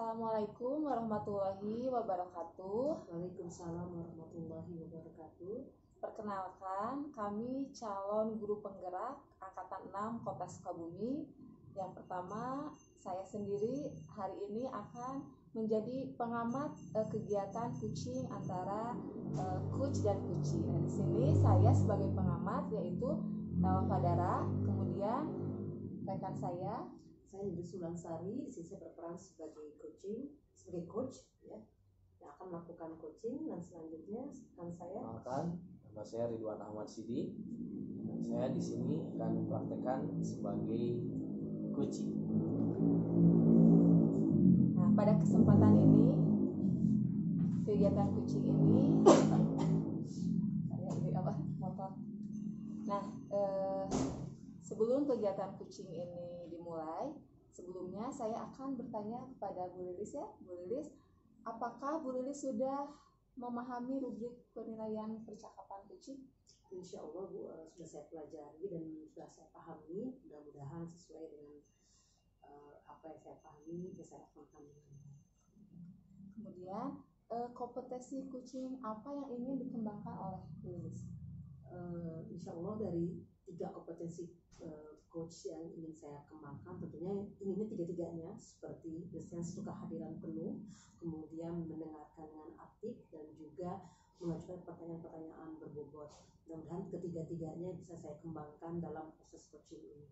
Assalamualaikum warahmatullahi wabarakatuh. Waalaikumsalam warahmatullahi wabarakatuh. Perkenalkan, kami calon guru penggerak Angkatan 6 Kota Sukabumi. Yang pertama, saya sendiri hari ini akan menjadi pengamat kegiatan coaching antara coach dan coachee. Nah, di sini saya sebagai pengamat yaitu Nawa Fadara, kemudian rekan saya Nidhi Sulansari. Di sini saya berperan sebagai coach ya, yang akan melakukan coaching, dan selanjutnya akan saya nama saya Ridwan Ahmad Sidi. Saya di sini akan mempraktekkan sebagai coaching. Nah, pada kesempatan ini kegiatan coaching ini sebelum kegiatan coaching ini dimulai, sebelumnya saya akan bertanya kepada Bu Lilis ya. Bu Lilis, apakah Bu Lilis sudah memahami rubrik penilaian percakapan coaching? Insya Allah Bu, sudah saya pelajari dan sudah saya pahami. Mudah-mudahan sesuai dengan apa yang saya pahami, ya saya amalkan. Kemudian kompetensi coaching apa yang ingin dikembangkan oleh Bu Lilis? Insya Allah dari 3 kompetensi coach yang ingin saya kembangkan, tentunya inginnya tiga-tiganya seperti biasanya suka hadiran penuh, kemudian mendengarkan dengan aktif, dan juga mengajukan pertanyaan-pertanyaan berbobot. Mudah-mudahan ketiga-tiganya bisa saya kembangkan dalam proses coaching ini.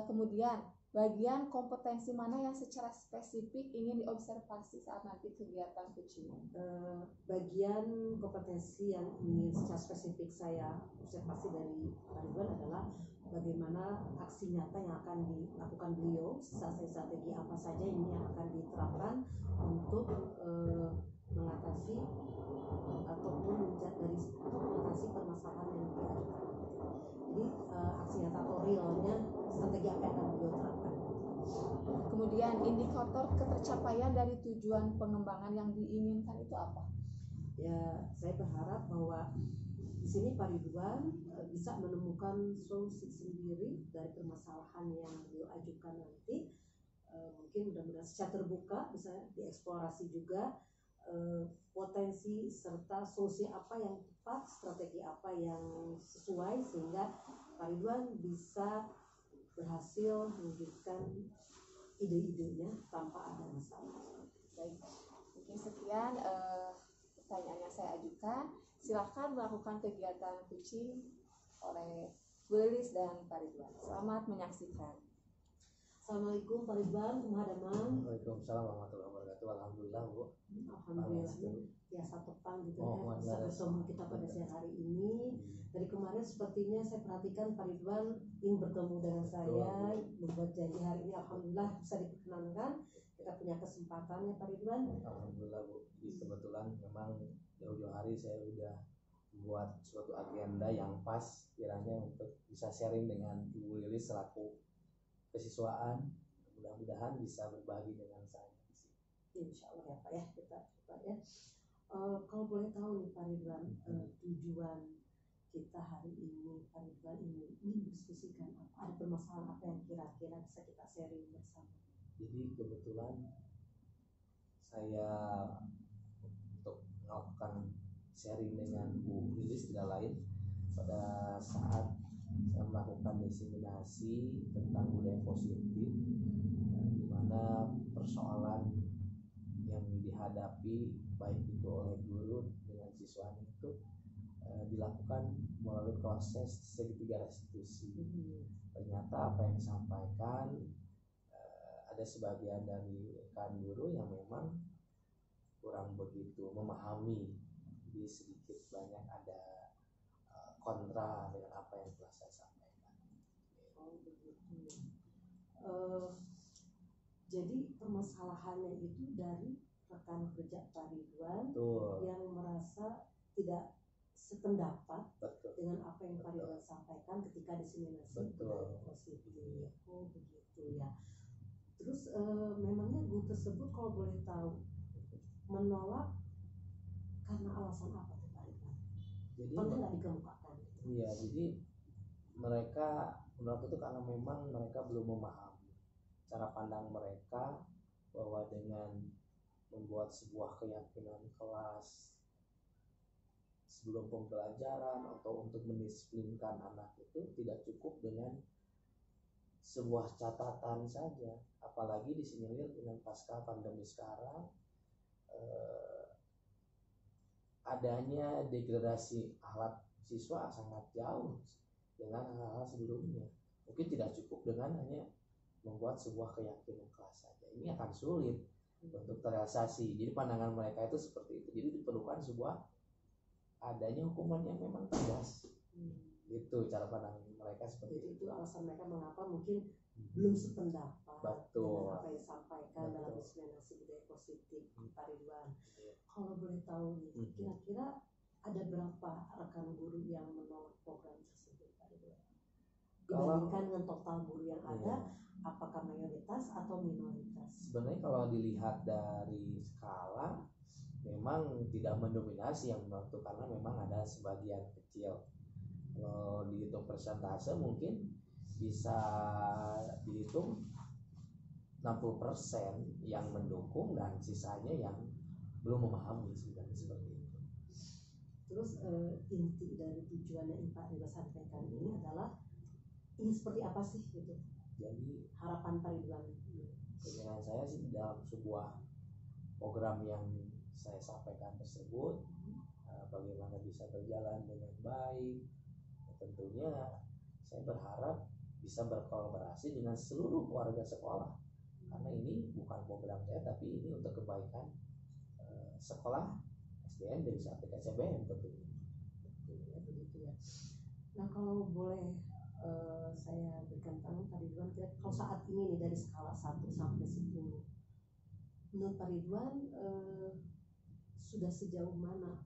Kemudian bagian kompetensi mana yang secara spesifik ingin diobservasi saat nanti kegiatan coaching? Bagian kompetensi yang ingin secara spesifik saya observasi dari Pak Ridwan adalah bagaimana aksi nyata yang akan dilakukan beliau, strategi apa saja ini yang akan diterapkan untuk mengatasi ataupun mengatasi permasalahan yang diajukan. Jadi aksi nyata atau realnya strategi apa yang akan beliau terapkan. Kemudian indikator ketercapaian dari tujuan pengembangan yang diinginkan itu apa? Ya, saya berharap bahwa di sini Pak Ridwan bisa menemukan solusi sendiri dari permasalahan yang beliau ajukan nanti. Mungkin mudah-mudahan secara terbuka bisa dieksplorasi juga potensi serta solusi apa yang tepat, strategi apa yang sesuai, sehingga Pak Ridwan bisa berhasil mewujudkan ide-idenya tanpa ada masalah. Baik, mungkin sekian pertanyaan yang saya ajukan. Silakan melakukan kegiatan coaching oleh Bu Lilis dan Pak Ridwan. Selamat menyaksikan. Assalamualaikum Pak Ridwan, Kumhadaman. Waalaikumsalam warahmatullahi wabarakatuh. Alhamdulillah Bu. Alhamdulillah. Biasa tepang gitu kan bisa bertemu kita pada siang hari ini. Dari kemarin sepertinya saya perhatikan Pak Ridwan ingin bertemu dengan saya, membuat janji hari ini. Alhamdulillah bisa diperkenankan. Kita punya kesempatan ya Pak Ridwan. Alhamdulillah Bu. Kebetulan memang jauh-jauh hari saya udah buat suatu agenda yang pas kiranya untuk bisa sharing dengan Ibu Lilis selaku kesiswaan. Mudah-mudahan bisa berbagi dengan saya. Insya Allah ya Pak ya, kita coba ya. Kalau boleh tahu nih Pak Ridwan, tujuan kita hari ini, Pak Ridwan ingin diskusikan apa, ada permasalahan apa yang kira-kira bisa kita sharing bersama. Jadi kebetulan saya untuk melakukan sharing dengan Bu Lilis tidak lain pada saat saya melakukan diseminasi tentang budaya positif, di mana persoalan yang dihadapi baik itu oleh guru dengan siswanya itu dilakukan melalui proses segitiga restitusi. Ternyata apa yang disampaikan ada sebagian dari rekan guru yang memang kurang begitu memahami, jadi sedikit banyak ada kontra dengan apa yang telah saya sampaikan. Jadi permasalahannya itu dari rekan kerja Pak Ridwan yang merasa tidak sependapat dengan apa yang Pak Ridwan sampaikan ketika diseminasi positif. Oh begitu ya. Terus memangnya guru tersebut kalau boleh tahu menolak karena alasan apa tuh Pak Ridwan? Jadi nggak dikemukakan? Iya, jadi mereka menolak itu karena memang mereka belum memahami cara pandang mereka bahwa dengan membuat sebuah keyakinan kelas sebelum pembelajaran atau untuk mendisiplinkan anak itu tidak cukup dengan sebuah catatan saja, apalagi disinyalir dengan pasca pandemi sekarang adanya degradasi akhlak siswa sangat jauh dengan hal-hal sebelumnya. Mungkin tidak cukup dengan hanya membuat sebuah keyakinan kelas saja, ini akan sulit untuk terrealisasi. Jadi pandangan mereka itu seperti itu, jadi diperlukan sebuah adanya hukuman yang memang tegas. Itu cara pandang mereka seperti Jadi itu. itu alasan mereka mengapa mungkin belum sependapat Betul. dengan apa yang disampaikan dalam diskriminasi budaya positif Pak Ridwan. Kalau boleh tahu nih, kira-kira ada berapa rekan guru yang menolak program tersebut Pak Ridwan? Dibandingkan dengan total guru yang ada, apakah mayoritas atau minoritas? Sebenarnya kalau dilihat dari skala memang tidak mendominasi yang menolak itu, karena memang ada sebagian kecil. Kalau dihitung persentase mungkin bisa dihitung 60% yang mendukung dan sisanya yang belum memahami sebenarnya seperti itu. Terus inti dari tujuan yang Pak Ridwan sampaikan ini adalah ini seperti apa sih gitu? Jadi Harapan Pak Ridwan. keinginan saya sih dalam sebuah program yang saya sampaikan tersebut bagaimana bisa berjalan dengan baik. Tentunya saya berharap bisa berkolaborasi dengan seluruh warga sekolah, karena ini bukan program saya tapi ini untuk kebaikan sekolah SDN Desa PKCBM tentunya. Begitu ya. Nah kalau boleh saya berikan tahu Pak Ridwan, kalau saat ini nih dari skala 1 sampai 10, menurut Pak Ridwan sudah sejauh mana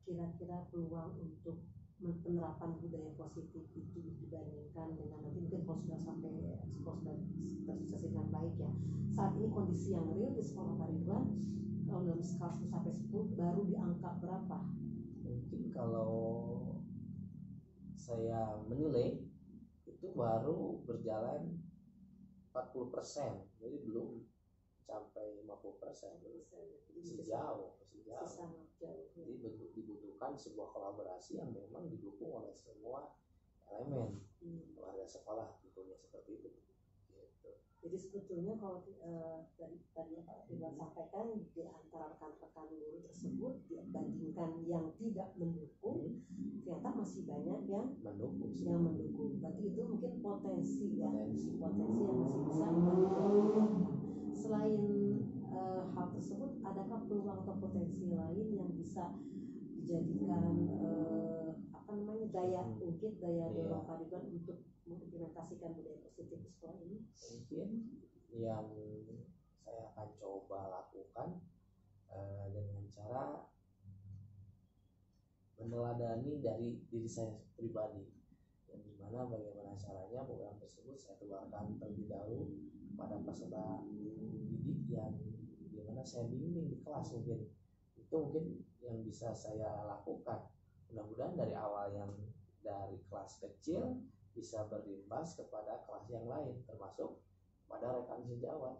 kira-kira peluang untuk penerapan budaya positif itu dibandingkan dengan nanti mungkin kalau sudah sampai sekolah sudah tersukses dengan baik ya. Saat ini kondisi yang real di sekolah Pak Ridwan kalau dalam skala 1 sampai 10 baru di angka berapa? Mungkin kalau saya menilai itu baru berjalan 40%, jadi belum sampai 50%. Masih jauh. Jadi dibutuhkan sebuah kolaborasi yang memang didukung oleh semua elemen warga sekolah, tentunya seperti itu. Gitu. Jadi sebetulnya kalau tadi Pak Ridwan sampaikan di antara rekan-rekan guru tersebut dibandingkan yang tidak mendukung, ternyata masih banyak yang mendukung. Berarti itu mungkin potensi yang masih bisa dimanfaatkan. Selain hal tersebut, adakah peluang atau potensi lain yang bisa dijadikan daya ungkit, daya dorong Pak Ridwan untuk mengimplementasikan budaya positif di sekolah ini? Mungkin yang saya akan coba lakukan dengan cara meneladani dari diri saya pribadi, yang dimana bagaimana caranya program tersebut saya keluarkan terlebih dahulu pada peserta didik yang dimana saya bimbing di kelas. Mungkin itu yang bisa saya lakukan. Mudah-mudahan dari awal yang dari kelas kecil bisa berimbas kepada kelas yang lain, termasuk pada rekan sejawat.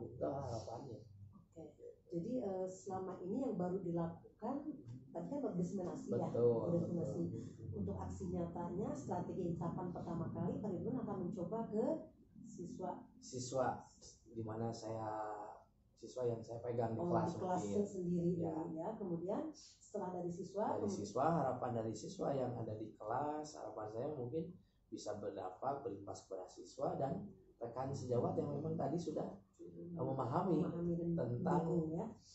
Itu harapannya. Oke. Jadi selama ini yang baru dilakukan tadi kan berdiskriminasi ya. Untuk aksi nyatanya, strategi tahapan pertama kali Pak Ridwan akan mencoba ke siswa di mana siswa yang saya pegang di kelas sendiri ya. Kemudian setelah dari siswa harapan dari siswa yang ada di kelas, harapan saya mungkin bisa berdampak berimbas kepada siswa dan rekan sejawat yang memang tadi sudah memahami tentang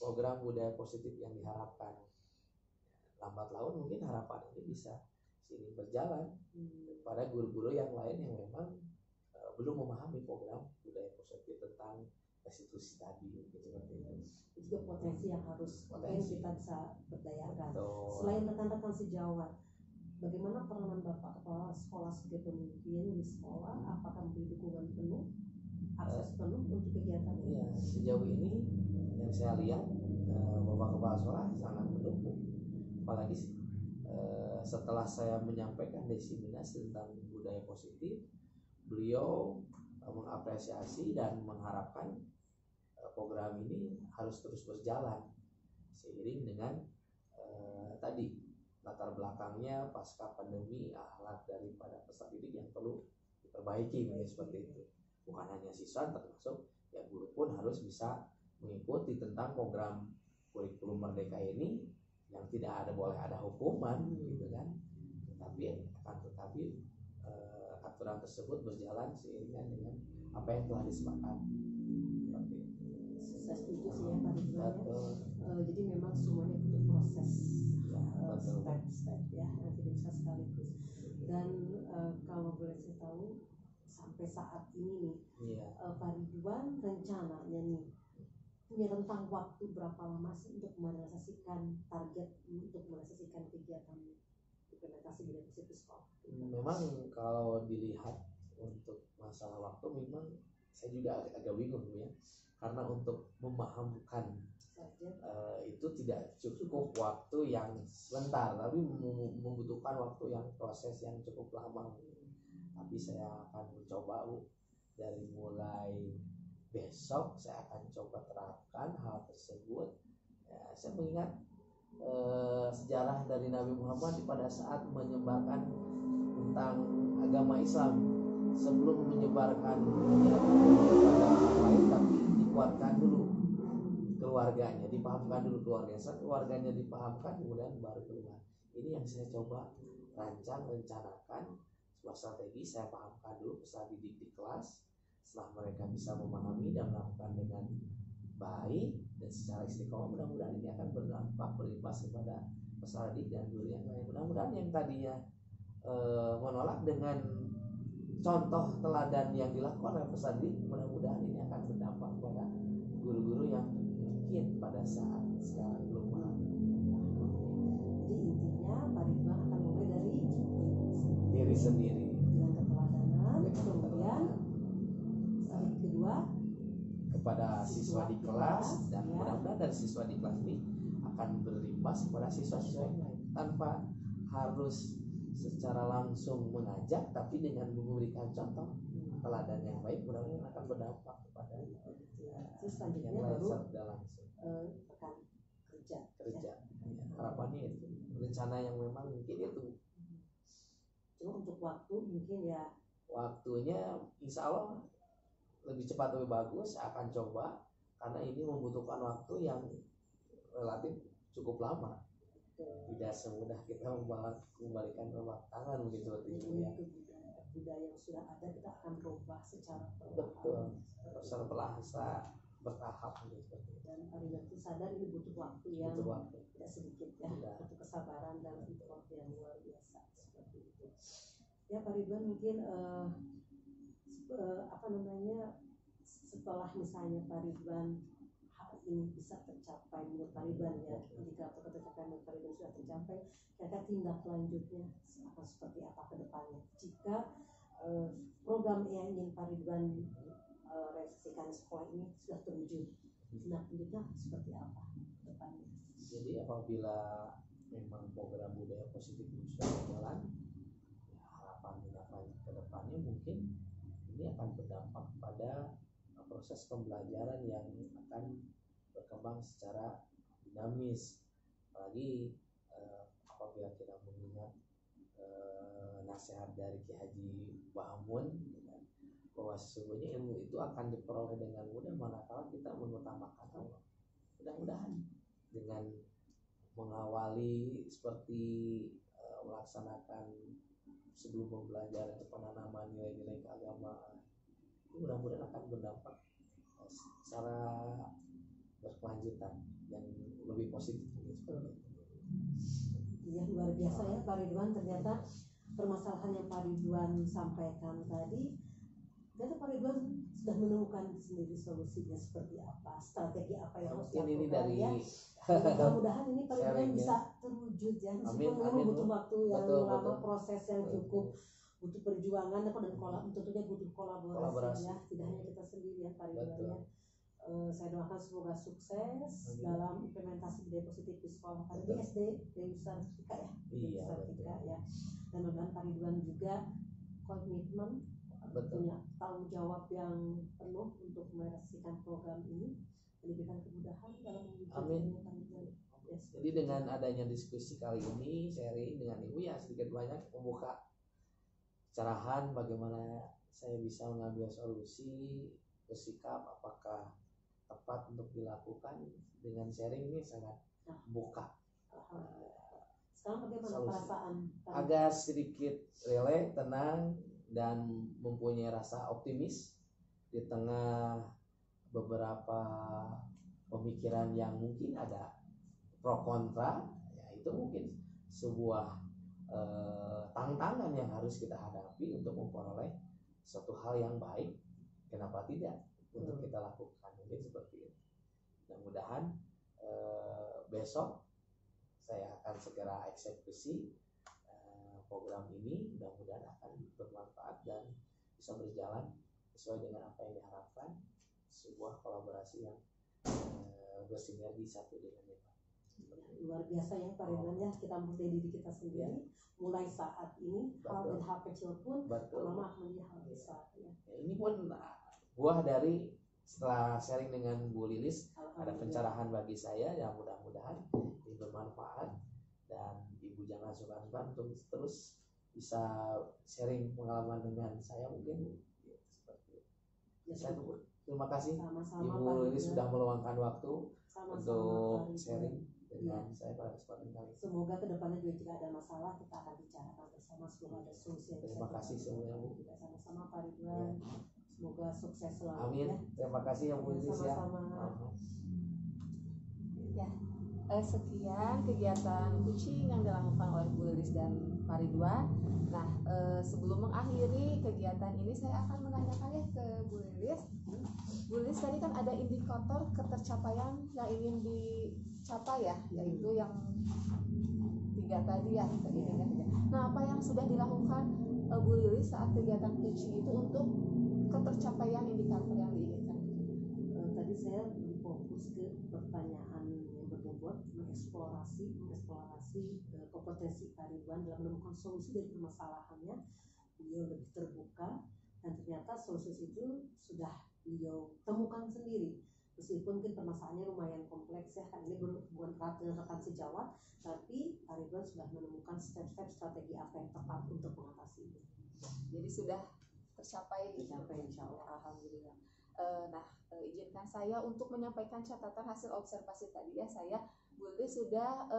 program budaya positif yang diharapkan. Lambat laun mungkin harapan ini bisa sini berjalan pada guru-guru yang lain yang memang belum memahami program budaya positif tentang restitusi tadi, gitu seperti itu. Itu potensi yang harus kita bisa berdayakan. Selain rekan-rekan sejawat, bagaimana peranan Bapak kepala sekolah sebagai pemimpin di sekolah? Apakah memberi dukungan penuh, akses penuh untuk kegiatan ini? Ya, sejauh ini yang saya lihat Bapak kepala sekolah sangat mendukung. Apalagi setelah saya menyampaikan diseminasi tentang budaya positif, beliau mengapresiasi dan mengharapkan program ini harus terus berjalan seiring dengan tadi latar belakangnya pasca pandemi, akhlak daripada peserta didik yang perlu diperbaiki, seperti itu. Bukan hanya siswa, termasuk ya guru pun harus bisa mengikuti tentang program kurikulum merdeka ini yang tidak boleh ada hukuman gitu kan, tetapi aturan tersebut berjalan seiringan dengan apa yang telah disepakati. Saya setuju sih ya Pak Ridwan ya. Jadi memang semuanya butuh proses, step-step ya, yang tidak bisa sekaligus. Dan kalau boleh saya tahu sampai saat ini nih, Pak Ridwan rencananya nih punya rentang waktu berapa lama sih untuk merealisasikan target, untuk merealisasikan kegiatan implementasi budaya positif sekolah? Memang kalau dilihat untuk masalah waktu, memang saya juga agak bingung ya, karena untuk memahamkan itu tidak cukup waktu yang sebentar, tapi membutuhkan waktu yang proses yang cukup lama. Tapi saya akan mencoba Bu, dari mulai besok saya akan coba terapkan hal tersebut. Ya, saya mengingat sejarah dari Nabi Muhammad pada saat menyebarkan tentang agama Islam, sebelum menyebarkan kepada orang lain, tapi dikuatkan dulu keluarganya, dipahamkan dulu keluarganya. Setelah keluarganya dipahamkan, kemudian baru keluar. Ini yang saya coba rencanakan sebuah strategi. Saya pahamkan dulu peserta didik di kelas. Setelah mereka bisa memahami dan melakukan dengan baik dan secara istiqomah, mudah-mudahan ini akan berdampak berimbas kepada peserta didik dan guru yang lain. Mudah-mudahan yang tadinya menolak, dengan contoh teladan yang dilakukan oleh peserta didik, mudah-mudahan ini akan berdampak kepada guru-guru yang mungkin pada saat sekarang belum paham. Jadi intinya Pak Ridwan akan mulai dari Diri sendiri dengan keteladanan, kemudian strategi kedua kepada siswa di kelas, dan mudah-mudahan dari siswa di kelas ini akan berimbas kepada siswa-siswa yang lain tanpa harus secara langsung mengajak, tapi dengan memberikan contoh teladan yang baik, mudah-mudahan akan berdampak kepada selanjutnya yang lain baru secara langsung rekan kerja. Ya, harapannya itu, rencana yang memang mungkin itu. Cuma untuk waktu mungkin ya Waktunya insya Allah lebih cepat lebih bagus, saya akan coba, karena ini membutuhkan waktu yang relatif cukup lama. Tidak semudah kita kembalikan telapak tangan mungkin seperti itu ya. Budaya yang sudah ada kita akan rubah secara Betul, secara perlahan, bertahap seperti itu. Dan Pak Ridwan itu sadar ini butuh waktu yang tidak sedikit ya, butuh kesabaran dan butuh waktu yang luar biasa seperti itu. Ya Pak Ridwan, mungkin setelah misalnya Pak Ridwan hal ini bisa tercapai menurut Pak Ridwan ya, jika tercapai menurut Pak Ridwan sudah tercapai, kira-kira tindak lanjutnya akan seperti apa ke depannya jika program yang ingin Pak Ridwan realisasikan sekolah ini sudah terwujud? Tindak lanjutnya seperti apa ke depannya? Jadi apabila memang program budaya positif ini sudah berjalan, ya harapan ke depannya mungkin ini akan berdampak pada proses pembelajaran yang akan berkembang secara dinamis. Apalagi apabila kita mengingat nasihat dari Ki Haji Bahamun, bahwa sesungguhnya ilmu itu akan diperoleh dengan mudah manakala kita mengutamakan Allah. Mudah-mudahan dengan mengawali seperti melaksanakan sebelum mempelajari penanaman nilai-nilai keagamaan, mudah-mudahan akan berdampak secara berkelanjutan yang lebih positif. Iya, luar biasa ya Pak Ridwan, ternyata permasalahan yang Pak Ridwan sampaikan tadi, ternyata Pak Ridwan sudah menemukan sendiri solusinya seperti apa, strategi apa yang harus dilakukan ya. Mudah-mudahan ini Pak Ridwan bisa terwujud ya, meskipun memang butuh waktu yang lama, proses yang cukup, butuh perjuangan dan tentunya butuh kolaborasi ya, tidak hanya kita sendiri ya Pak Ridwan ya. Saya doakan semoga sukses dalam implementasi budaya positif di sekolah Pak Ridwan SD Dewi Sartika ya, Dewi Sartika ya. Dan mudah-mudahan Pak Ridwan juga komitmen punya tanggung jawab yang penuh untuk merealisasikan program ini, diberikan kemudahan dalam Amin. mewujudkannya. Jadi dengan adanya diskusi kali ini, sharing dengan Ibu ya sedikit banyak membuka cerahan bagaimana saya bisa mengambil solusi, bersikap apakah tepat untuk dilakukan. Dengan sharing ini sangat membuka. Sekarang bagaimana Solusi. perasaan? Agak sedikit relate, tenang, dan mempunyai rasa optimis di tengah beberapa pemikiran yang mungkin ada pro kontra. Ya, itu mungkin sebuah tantangan yang harus kita hadapi untuk memperoleh suatu hal yang baik. Kenapa tidak untuk kita lakukan, mungkin seperti itu. Mudah-mudahan besok saya akan segera eksekusi program ini, mudah-mudahan akan bermanfaat dan bisa berjalan sesuai dengan apa yang diharapkan, sebuah kolaborasi yang bersinergi satu dengan yang lain. Luar biasa ya Pak Ridwan ya, kita mempercayai diri kita sendiri. Mulai saat ini hal dan hal kecil pun lama akan menjadi hal besar ya. Ini pun buah dari setelah sharing dengan Bu Lilis, ada pencerahan bagi saya yang mudah-mudahan ini bermanfaat, dan Ibu jangan sungkan-sungkan untuk terus bisa sharing pengalaman dengan saya mungkin ya, seperti itu. Terima kasih Ibu Lilis sudah meluangkan waktu untuk sharing dengan saya pada kesempatan kali ini. Semoga kedepannya juga jika ada masalah kita akan bicarakan bersama, semoga ada solusi. Terima kasih semuanya Bu. Sama-sama Pak Ridwan. Semoga sukses selalu. Amin. Ya. Terima kasih ya Bu Lilis ya. Ya, sekian kegiatan kucing yang dilakukan oleh Bu Lilis dan Pak Ridwan. Nah, sebelum mengakhiri kegiatan ini saya akan menanyakan ke Bu Lilis. Bu Lilis, tadi kan ada indikator ketercapaian yang ingin dicapai ya, yaitu yang 3 tadi ya. Nah, apa yang sudah dilakukan Bu Lilis saat kegiatan kucing itu untuk ketercapaian indikator yang diinginkan? Tadi saya fokus ke pertanyaan yang berbobot, mengeksplorasi kompetensi Pak Ridwan dalam menemukan solusi dari permasalahannya. Beliau lebih terbuka dan ternyata solusi itu sudah beliau temukan sendiri. Meskipun mungkin permasalahannya lumayan kompleks ya, kan ini bukan rekan sejawat, tapi Pak Ridwan sudah menemukan step-step strategi apa yang tepat untuk mengatasi itu. Jadi sudah tercapai insya Allah. Alhamdulillah. Izinkan saya untuk menyampaikan catatan hasil observasi tadi ya. Saya boleh sudah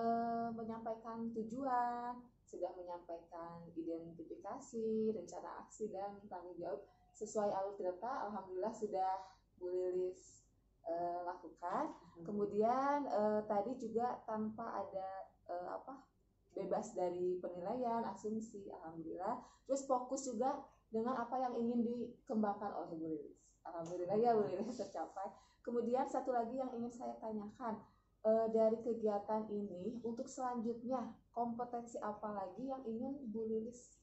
menyampaikan tujuan, sudah menyampaikan identifikasi, rencana aksi dan tanggung jawab sesuai alur cerita. Alhamdulillah sudah Bu Lilis lakukan. Kemudian tadi juga tanpa ada bebas dari penilaian, asumsi, alhamdulillah. Terus fokus juga dengan apa yang ingin dikembangkan oleh Bu Lilis. Alhamdulillah ya Bu Lilis tercapai. Kemudian satu lagi yang ingin saya tanyakan, dari kegiatan ini untuk selanjutnya kompetensi apa lagi yang ingin Bu Lilis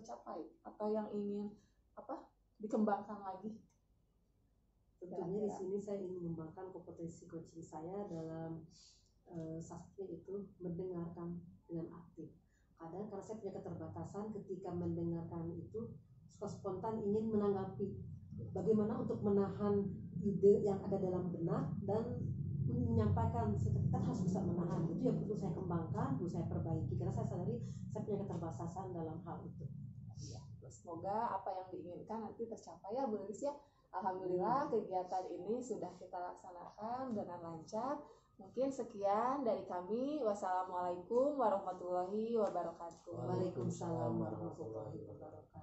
capai atau yang ingin dikembangkan lagi? Tentunya di sini saya ingin mengembangkan kompetensi coaching saya dalam satu itu mendengarkan dengan aktif. Kadang karena saya punya keterbatasan ketika mendengarkan itu suka spontan ingin menanggapi. Bagaimana untuk menahan ide yang ada dalam benak dan menyampaikan, kita harus bisa menahan. Itu yang perlu saya kembangkan, perlu saya perbaiki karena saya sadari saya punya keterbatasan dalam hal itu. Ya, semoga apa yang diinginkan nanti tercapai ya Bu Lilis ya. Alhamdulillah kegiatan ini sudah kita laksanakan dengan lancar. Mungkin sekian dari kami. Wassalamualaikum warahmatullahi wabarakatuh. Waalaikumsalam warahmatullahi wabarakatuh.